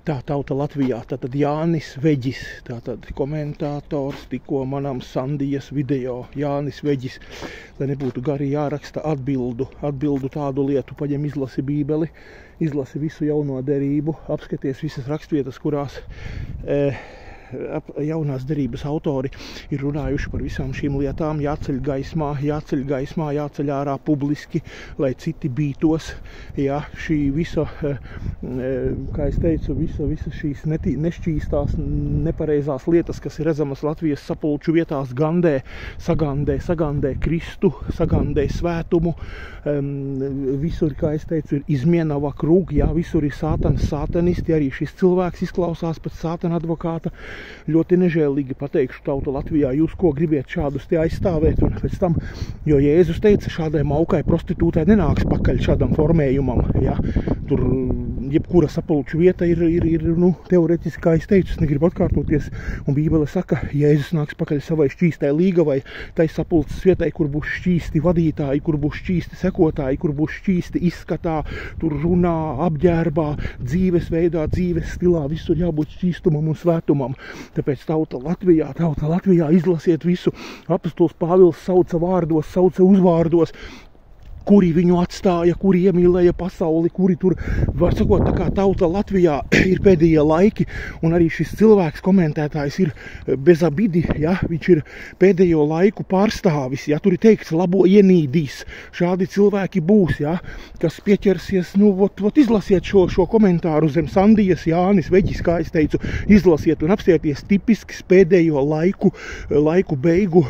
Tā tauta Latvijā, tātad Jānis Veģis, tātad komentātors tikko manam Sandijas video. Jānis Veģis, lai nebūtu gari jāraksta atbildu tādu lietu, paņem izlasi bībeli, izlasi visu jauno derību, apskaties visas rakstvietas, kurās jaunās derības autori ir runājuši par visām šīm lietām, jāceļ gaismā, jāceļ ārā publiski, lai citi bītos. Jā, šī visa, kā es teicu, visa šīs nešķīstās, nepareizās lietas, kas ir redzamas Latvijas sapulču vietās, sagandē Kristu, sagandē svētumu. Visur, kā es teicu, ir izmienava krūg, jā, visur ir sātanisti, arī šis cilvēks izklausās pēc sātana advokāta. Ļoti nežēlīgi pateikšu tauta Latvijā, jūs ko gribiet šādus te aizstāvēt, un pēc tam, jo Jēzus teica, šādai maukai prostitūtai nenāks pakaļ šādam formējumam, ja, tur jebkura sapulču vieta ir teoretiski, kā es teicu, es negribu atkārtoties, un Bībele saka, Jēzus nāks pakaļ savai šķīstai līgavai, tai sapulces vietai, kur būs šķīsti vadītāji, kur būs šķīsti sekotāji, kur būs šķīsti izskatā, tur runā, apģērbā, dzīvesveidā, dzīves stilā, visur jābūt šķīstumam un svētumam. Tāpēc tauta Latvijā izlasiet visu. Apostols Pāvils sauca vārdos, sauca uzvārdos, kuri viņu atstāja, kuri iemīlēja pasauli, kuri tur, var sakot, tā kā tauta Latvijā ir pēdējie laiki, un arī šis cilvēks, komentētājs, ir bezabidi, ja, viņš ir pēdējo laiku pārstāvis, ja, tur ir teikts, labo ienīdīs, šādi cilvēki būs, ja, kas pieķersies, izlasiet šo komentāru zem Sandijas, Jānis Veģis, kā es teicu, izlasiet un apstieties tipisks pēdējo laiku beigu,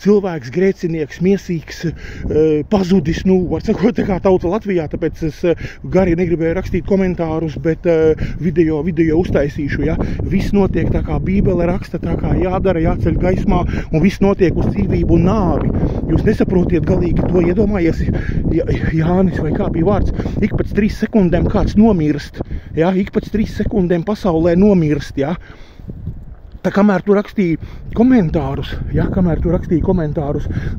cilvēks, grēcinieks, miesīgs, pazudis, var sakot, tā kā tauta Latvijā, tāpēc es gari negribēju rakstīt komentārus, bet video uztaisīšu, ja. Viss notiek tā kā Bībele raksta, tā kā jādara, jāceļ gaismā, un viss notiek uz dzīvību un nāvi. Jūs nesaprotiet galīgi to, iedomājies, Jānis, vai kā bija vārds, ik pēc 3 sekundēm kāds nomirst, ja, ik pēc 3 sekundēm pasaulē nomirst, ja. Tā kamēr tu rakstīji komentārus,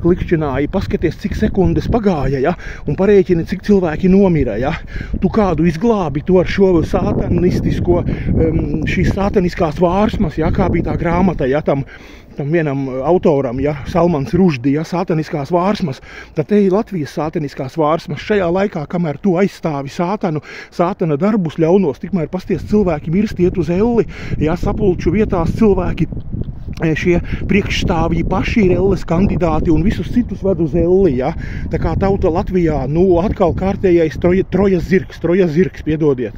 klikšķināji, paskaties, cik sekundes pagāja, ja, un parēķini, cik cilvēki nomira, ja. Tu kādu izglābi to ar šo sātanistisko, šīs sātaniskās vārsmas, ja, kā bija tā grāmata, ja, tam vienam autoram, ja, Salmans Ruždi, ja, sātaniskās vārsmas, tad te ir Latvijas sātaniskās vārsmas. Šajā laikā, kamēr tu aizstāvi sātana darbus ļaunos, tikmēr pasties cilvēki mirst, iet uz elli, ja, sapulču vietās cilvēki, šie priekšstāvji paši ir elles kandidāti un visus citus ved uz elli, ja. Tā kā tauta Latvijā, atkal kārtējais trojas zirgs, piedodiet.